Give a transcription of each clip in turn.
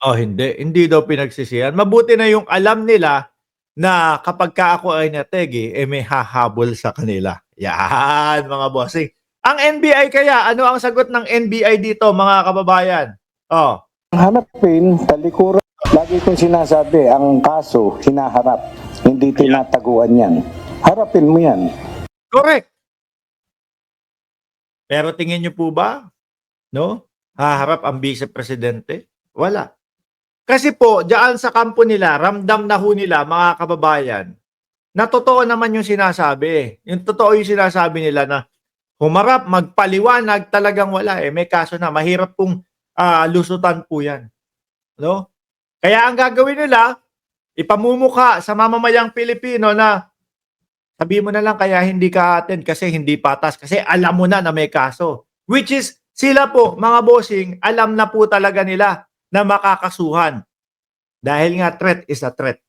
Oh, hindi. Hindi daw pinagsisihan. Mabuti na yung alam nila na kapagka ako ay nategi, eh may hahabol sa kanila. Yan, mga bossing. Ang NBI kaya, ano ang sagot ng NBI dito, mga kababayan? Oh, Hanapin, talikuran. Lagi kong sinasabi, ang kaso, hinaharap. Hindi tinataguan yan. Harapin mo yan. correct. Pero tingin niyo po ba, no? Haharap ang vice presidente? Wala. Kasi po, diyan sa kampo nila, ramdam na ho nila, mga kababayan, na totoo naman yung sinasabi. Yung totoo yung sinasabi nila na humarap, magpaliwanag, talagang wala eh. May kaso na, mahirap pong lusutan po yan. No? Kaya ang gagawin nila, ipamumukha sa mamamayang Pilipino na sabi mo na lang kaya hindi ka attend kasi hindi patas. Kasi alam mo na may kaso. Which is, sila po, mga bossing, alam na po talaga nila na makakasuhan. Dahil nga threat is a threat,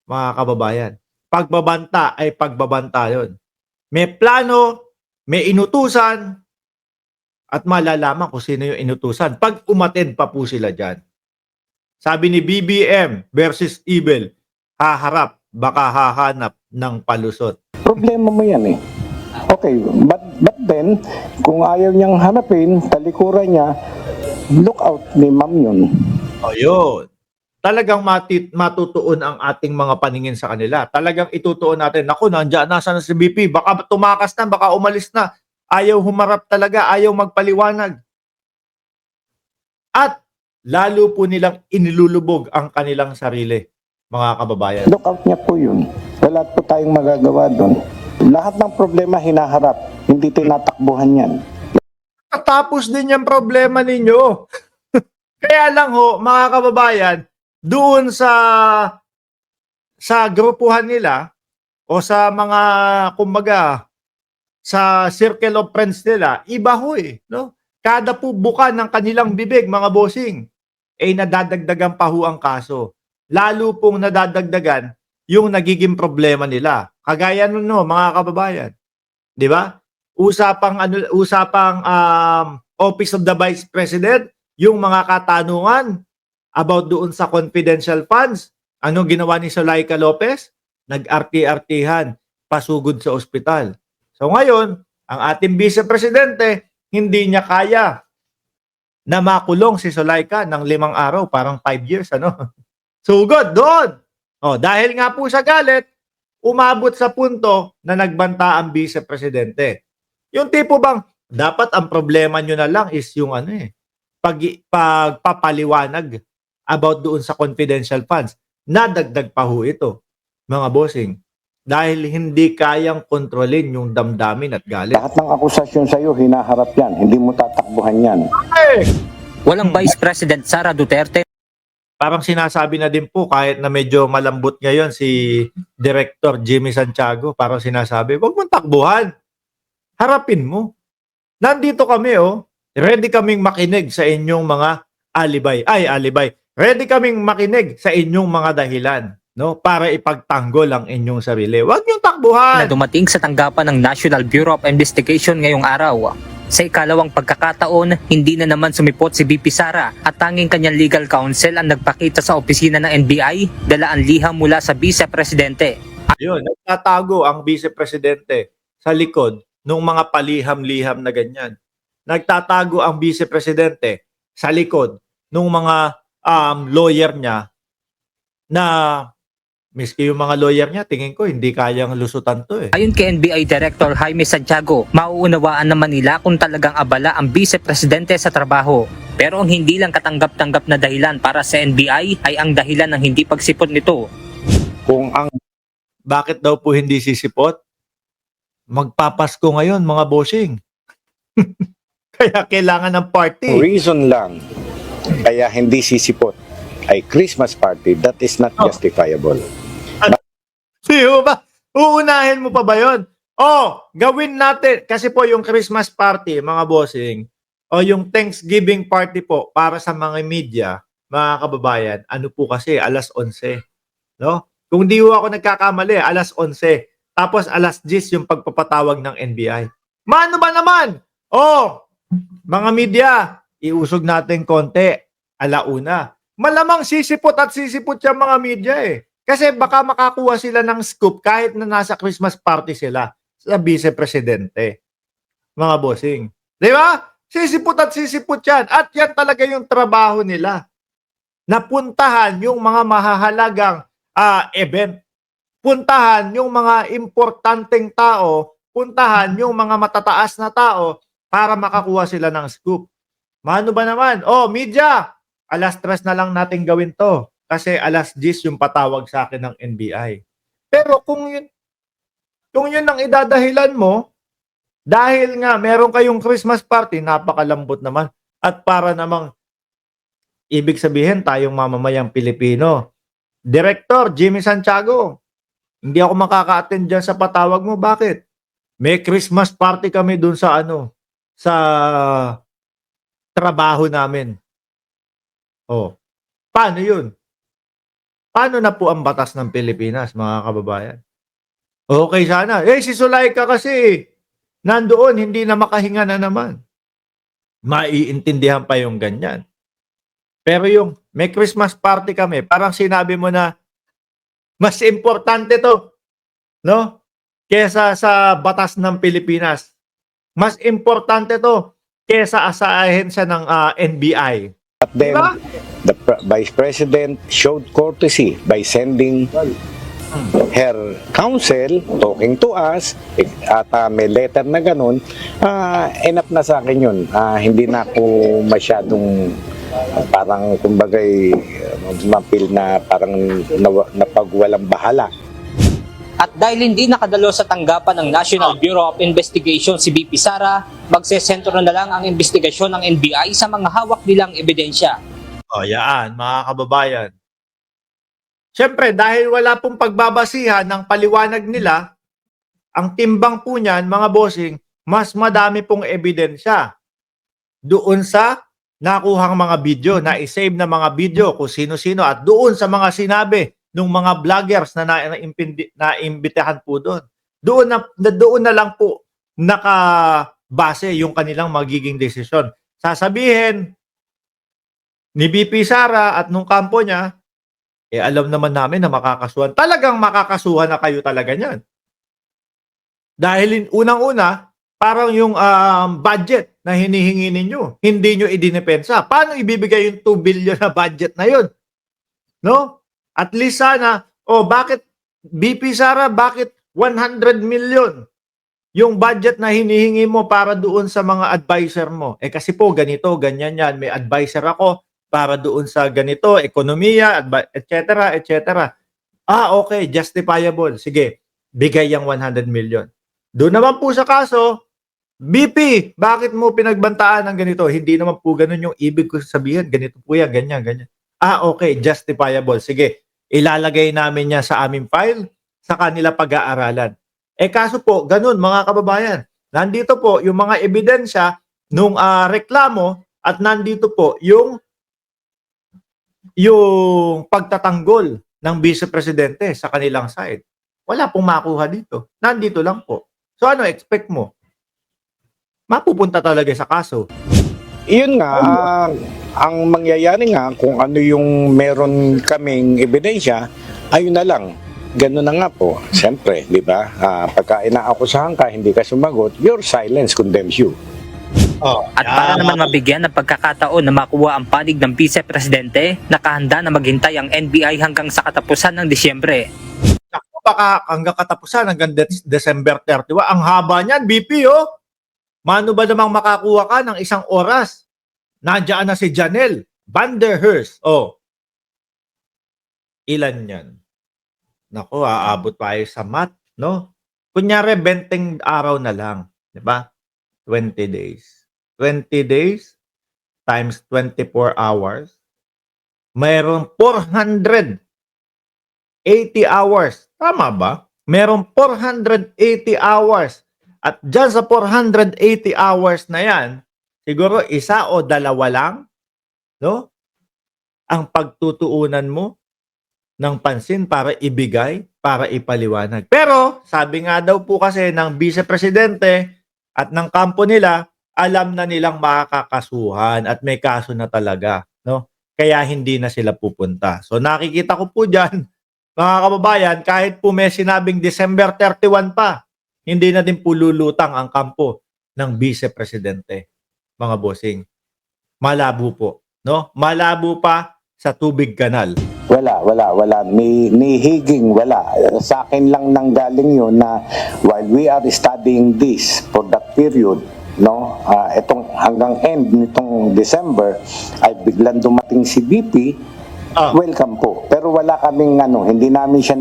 mga kababayan. Pagbabanta ay pagbabanta yon. May plano, may inutusan, at malalaman kung sino yung inutusan pag umattend pa po sila dyan. Sabi ni BBM versus Evil, haharap, baka hahanap ng palusot. Problema mo yan eh. Okay, but then, kung ayaw niyang hanapin, talikuran niya, look out ni ma'am yun. O yun. Talagang matutuon ang ating mga paningin sa kanila. Talagang itutuon natin, naku, nasa na si BP, baka tumakas na, baka umalis na. Ayaw humarap talaga, ayaw magpaliwanag. At lalo po nilang inilulubog ang kanilang sarili, mga kababayan. Look out niya po yun. Wala po tayong magagawa doon. Lahat ng problema hinaharap, hindi tinatakbuhan yan. Tapos din yung problema ninyo. Kaya lang ho, mga kababayan, doon sa grupuhan nila o sa mga, kumbaga, sa circle of friends nila, iba ho eh. No? Kada po buka ng kanilang bibig, mga bossing, ay nadadagdagan pa ho ang kaso. Lalo pong nadadagdagan yung nagiging problema nila. Kagaya nun, no, mga kababayan. Di ba? Usapang Office of the Vice President, yung mga katanungan about doon sa confidential funds. Ano ginawa ni Zulaika Lopez? Nag-arti-artihan, pasugod sa ospital. So ngayon, ang ating Vice Presidente, hindi niya kaya na makulong si Zulaika ng 5 araw, parang 5 years, ano? Sugod doon. Oh, dahil nga po sa galit, umabot sa punto na nagbanta ang Vice Presidente. Yung tipo bang, dapat ang problema nyo na lang is yung pagpapaliwanag about doon sa confidential funds. Nadagdag pa ho ito, mga bossing. Dahil hindi kayang kontrolin yung damdamin at galit. Lahat ng akusasyon sa'yo, hinaharap yan. Hindi mo tatakbuhan yan. Hey! Walang Vice President Sara Duterte. Parang sinasabi na din po kahit na medyo malambot ngayon si Director Jimmy Santiago, parang sinasabi, wag mong takbuhan. Harapin mo. Nandito kami ready kaming makinig sa inyong mga alibay. Ready kaming makinig sa inyong mga dahilan, no, para ipagtanggol ang inyong sarili. Wag niyong takbuhan. Na dumating sa tanggapan ng National Bureau of Investigation ngayong araw. Sa ikalawang pagkakataon, hindi na naman sumipot si BP Sara at tanging kanyang legal counsel ang nagpakita sa opisina ng NBI, dala ang liham mula sa Vice Presidente. Yun, nagtatago ang Vice Presidente sa likod ng mga paliham-liham na ganyan. Nagtatago ang Vice Presidente sa likod ng mga lawyer niya na miski yung mga lawyer niya, tingin ko hindi kayang lusutan to eh. Ayon kay NBI Director Jaime Santiago, mauunawaan naman nila kung talagang abala ang Vice Presidente sa trabaho. Pero ang hindi lang katanggap-tanggap na dahilan para sa NBI ay ang dahilan ng hindi pagsipot nito. Kung ang Bakit daw po hindi sisipot? Magpapasko ngayon, mga bossing. Kaya kailangan ng party. reason lang kaya hindi sisipot ay Christmas party, that is not justifiable. Di ba? Uunahin mo pa ba yun? Gawin natin. Kasi po yung Christmas party, mga bossing, o yung Thanksgiving party po para sa mga media, mga kababayan, ano po kasi, alas 11. No? Kung di ho ako nagkakamali, alas 11. Tapos alas 10 yung pagpapatawag ng NBI. Mano ba naman? Mga media, iusog natin konti, alauna. malamang sisipot at sisipot yung mga media eh. Kasi baka makakuha sila ng scoop kahit na nasa Christmas party sila sa vice-presidente. Mga bossing. Di ba? Sisipot at sisipot yan. At yan talaga yung trabaho nila. Napuntahan yung mga mahahalagang event. Puntahan yung mga importanteng tao, puntahan yung mga matataas na tao para makakuha sila ng scoop. Mano ba naman? Oh, media, alas 3 na lang natin gawin to kasi alas 10 yung patawag sa akin ng NBI. Pero kung yun ang idadahilan mo, dahil nga meron kayong Christmas party, napakalambot naman. At para namang ibig sabihin tayong mamamayang Pilipino. Director Jimmy Santiago, hindi ako makaka-attend dyan sa patawag mo. Bakit? May Christmas party kami dun sa sa trabaho namin. Oh, paano yun? Paano na po ang batas ng Pilipinas, mga kababayan? Okay sana. Si Sulaika kasi, nandoon, hindi na makahinga na naman. Maiintindihan pa yung ganyan. Pero yung may Christmas party kami, parang sinabi mo na, mas importante to, no? Kesa sa batas ng Pilipinas. Mas importante to kesa sa ahensya ng NBI. But then, Diba? the Vice President showed courtesy by sending her counsel talking to us at may letter na ganun. Enough na sa akin yun. Hindi na ako masyadong parang kumbagay mapil na parang napagwalang bahala. At dahil hindi nakadalo sa tanggapan ng National Bureau of Investigation si BP Sara, magsesentro na lang ang investigasyon ng NBI sa mga hawak nilang ebidensya. O yan, mga kababayan. Siyempre, dahil wala pong pagbabasihan ng paliwanag nila, ang timbang po niyan, mga bossing, mas madami pong ebidensya doon sa nakuhang mga video, na isave na mga video kung sino-sino at doon sa mga sinabi ng mga vloggers na naimbitahan po doon. Doon na lang po nakabase yung kanilang magiging desisyon. Sasabihin ni BP Sara at nung kampo niya, alam naman namin na makakasuhan. Talagang makakasuhan na kayo talaga niyan. Dahil unang-una, parang yung budget na hinihingi ninyo, hindi nyo idinepensa. Paano ibibigay yung 2 billion na budget na yun? No? At least sana, bakit BP Sara, bakit 100 million yung budget na hinihingi mo para doon sa mga advisor mo? Kasi po ganito, ganyan yan, may advisor ako para doon sa ganito, ekonomiya, etc., etc. Okay, justifiable. Sige, bigay yung 100 million. Doon naman po sa kaso, BP, bakit mo pinagbantaan ng ganito? Hindi naman po ganun yung ibig ko sabihin. Ganito po yan, ganyan, ganyan. Okay, justifiable. Sige, ilalagay namin niya sa aming file sa kanila pag-aaralan. Kaso po, ganun mga kababayan. Nandito po yung mga ebidensya nung reklamo at nandito po yung pagtatanggol ng vice-presidente sa kanilang side. Wala pong makuha dito. Nandito lang po. So ano expect mo? Mapupunta talaga sa kaso. Iyon nga, ang mangyayari nga kung ano yung meron kaming ebidensya, ayun na lang. Ganun na nga po. Siyempre, di ba? Pagka inaakusahan ka, hindi ka sumagot, your silence condemns you. At para naman mabigyan ng pagkakataon na makuha ang panig ng vice-presidente, nakahanda na maghintay ang NBI hanggang sa katapusan ng Disyembre. Baka hanggang katapusan, hanggang December 31. Ang haba niyan, BP, Mano ba namang makakuha ka ng 1 oras? Nandiyan na si Janelle Vanderhurst. Ilan yan? Naku, aabot pa tayo sa math, no? Kunyari, 20 araw na lang. Diba? 20 days. 20 days times 24 hours. Mayroon 480 hours. Tama ba? Mayroon 480 hours. At dyan sa 480 hours na yan, siguro 1 o 2 lang, no? Ang pagtutuunan mo ng pansin para ibigay, para ipaliwanag. Pero, sabi nga daw po kasi ng vice-presidente at ng kampo nila, alam na nilang makakasuhan at may kaso na talaga, no? kaya hindi na sila pupunta. So nakikita ko po dyan, mga kababayan, kahit po may sinabing December 31 pa, hindi na din po lulutang ang kampo ng Vice Presidente, mga bossing. Malabo po, no? Malabo pa sa tubig kanal. Wala. Ni Higing, wala. Sa akin lang nanggaling yun na while we are studying this for that period, no, itong hanggang end nitong December, ay biglang dumating si BP, welcome po. Pero wala kaming hindi namin siya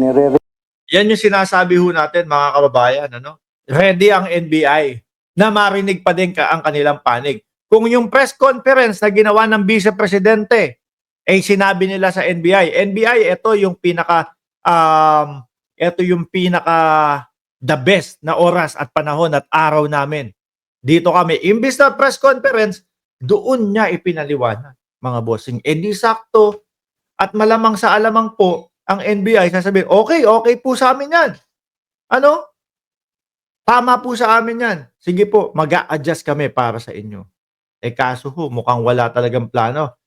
Yan yung sinasabi ho natin, mga kababayan. Ano? Ready ang NBI na marinig pa din ang kanilang panig. Kung yung press conference na ginawa ng Vice Presidente, sinabi nila sa NBI, ito yung pinaka the best na oras at panahon at araw namin. Dito kami, imbis na press conference, doon niya ipinaliwanag, mga bossing. Di sakto at malamang sa alamang po, ang NBI sasabihin, okay po sa amin yan. Ano? Tama po sa amin yan. Sige po, mag-a-adjust kami para sa inyo. Kaso ho, mukhang wala talagang plano